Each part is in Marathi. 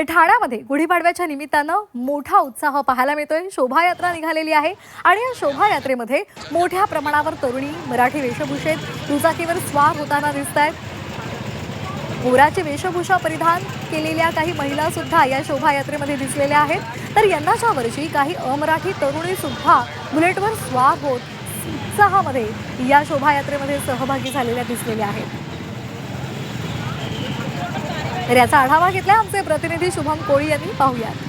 ठाण्यामध्ये गुढीपाडव्याच्या निमित्तानं मोठा उत्साह पाहायला मिळतोय। शोभायात्रा निघालेली आहे आणि या शोभायात्रेमध्ये मोठ्या प्रमाणावर तरुणी मराठी वेशभूषेत दुचाकीवर स्वार होताना दिसतायत। मोराची वेशभूषा परिधान केलेल्या काही महिला सुद्धा या शोभायात्रेमध्ये दिसलेल्या आहेत। तर यंदाच्या वर्षी काही अमराठी तरुणी सुद्धा बुलेटवर स्वार होत उत्साहामध्ये या शोभायात्रेमध्ये सहभागी झालेल्या दिसलेल्या आहेत। तर याचा आढावा घेतला आमचे प्रतिनिधी शुभम कोळी यांनी। पाहूयात।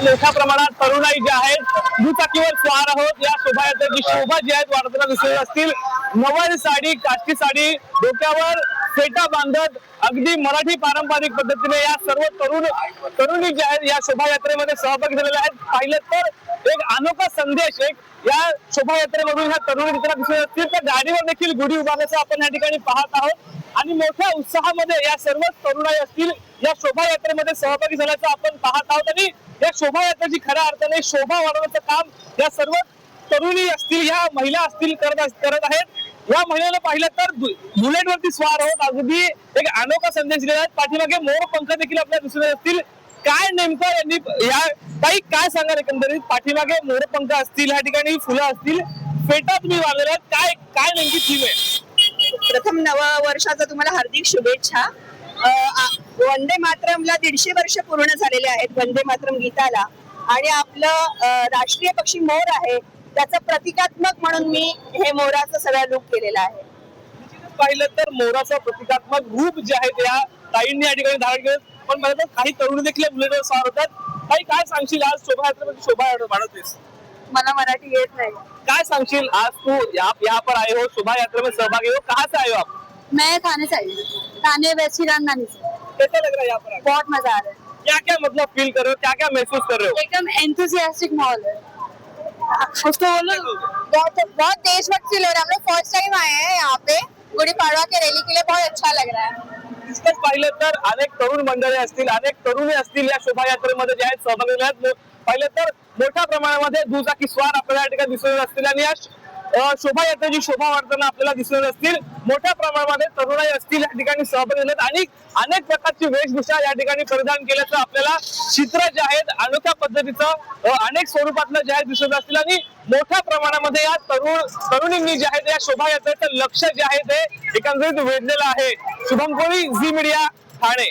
मोठ्या प्रमाणात तरुणाई जे आहेत दुचाकीवर स्वार आहोत। या शोभायात्रेची शोभा जी आहेत वाढताना दिसत असतील। नववारी साडी, काष्टी साडी, डोक्यावर फेटा बांधत अगदी मराठी पारंपरिक पद्धतीने या सर्व तरुणी जे आहेत या शोभायात्रेमध्ये सहभागी झालेल्या आहेत। पाहिलं तर एक अनोखा संदेश या शोभायात्रेमधून ह्या तरुणी मित्र दिसत असतील। तर गाडीवर देखील गुढी उभारण्याचं आपण या ठिकाणी पाहत आहोत आणि मोठ्या उत्साहामध्ये या सर्व तरुणाई असतील या शोभायात्रेमध्ये सहभागी झाल्याचं आपण पाहत आहोत। आणि या शोभायात्रेची खऱ्या अर्थाने शोभा वाढवण्याचं काम या सर्व तरुणी असतील, या महिला असतील करत आहेत। या महिलांना पाहिलं तर बुलेटवरती स्वार होत अगदी एक अनोखा संदेश दिलेला आहे। पाठीमागे मोर पंख देखील आपल्याला दिसत असतील। काय नेमकं यांनी या काही काय सांगा एकंदरीत पाठीमागे मोर पंख असतील, या ठिकाणी फुलं असतील, फेटा तुम्ही बांधलेला आहे, काय काय नेमकी थीम आहे? प्रथम नववर्षाचा तुम्हाला हार्दिक शुभेच्छा। वंदे मातरमला 150 वर्ष पूर्ण झालेले आहेत, वंदे मातरम गीताला, आणि आपलं राष्ट्रीय पक्षी मोर आहे, त्याचं प्रतिकात्मक म्हणून मी हे मोराचं सगळं लुक केलेला आहे। पाहिलं तर मोराचं प्रतिकात्मक रूप जे आहे त्या ताईंनी या ठिकाणी धारण केलं। पण मला तर काही तरुण देखील बुलेटवर स्वार होतात। काही काय सांगशील आज शोभायात्रेमध्ये शोभा वाढवतेस? मला मराठी येत नाही। काय सांगशील आज तू यहाँ पर आए हो, शोभा यात्रा में सहभागी हो, कहाँ से आए हो आप? मैं थाने से आई हूँ, थाने वेस्टीराम नानी से। कैसा लग रहा है यहाँ पर आके? बहुत मजा आ रहा है। क्या क्या मतलब फील कर रहे हो, क्या क्या महसूस कर रहे हो? एकदम एंथुसियास्टिक माहौल है। उसको बोलो बहुत देशभक्त फील हो रहा है। हम लोग फर्स्ट टाइम आए हैं यहाँ पे गुड़ी पाड़वा के रैली के लिए, बहुत अच्छा लग रहा है। इतकंच पाहिलं तर अनेक तरुण मंडळी असतील, अनेक तरुणी असतील या शोभायात्रेमध्ये जे आहेत सहभागी झाले आहेत। पाहिलं तर मोठ्या प्रमाणामध्ये दुचाकी स्वार आपल्याला या ठिकाणी दिसत असतील आणि या शोभायात्रेची शोभा वाढताना आपल्याला दिसत असतील। मोठ्या प्रमाणामध्ये तरुणाई असतील या ठिकाणी सहभागी झालेत आणि अनेक प्रकारची वेशभूषा या ठिकाणी परिधान केल्याचं आपल्याला चित्र जे आहेत अनोख्या पद्धतीचं अनेक स्वरूपातलं जे आहे दिसत असतील आणि मोठ्या प्रमाणामध्ये या तरुणींनी जे आहे या शोभायात्रेचं लक्ष जे आहे ते एकंदरीत वेधलेलं आहे। शुभम कोळी, झी मीडिया, ठाणे।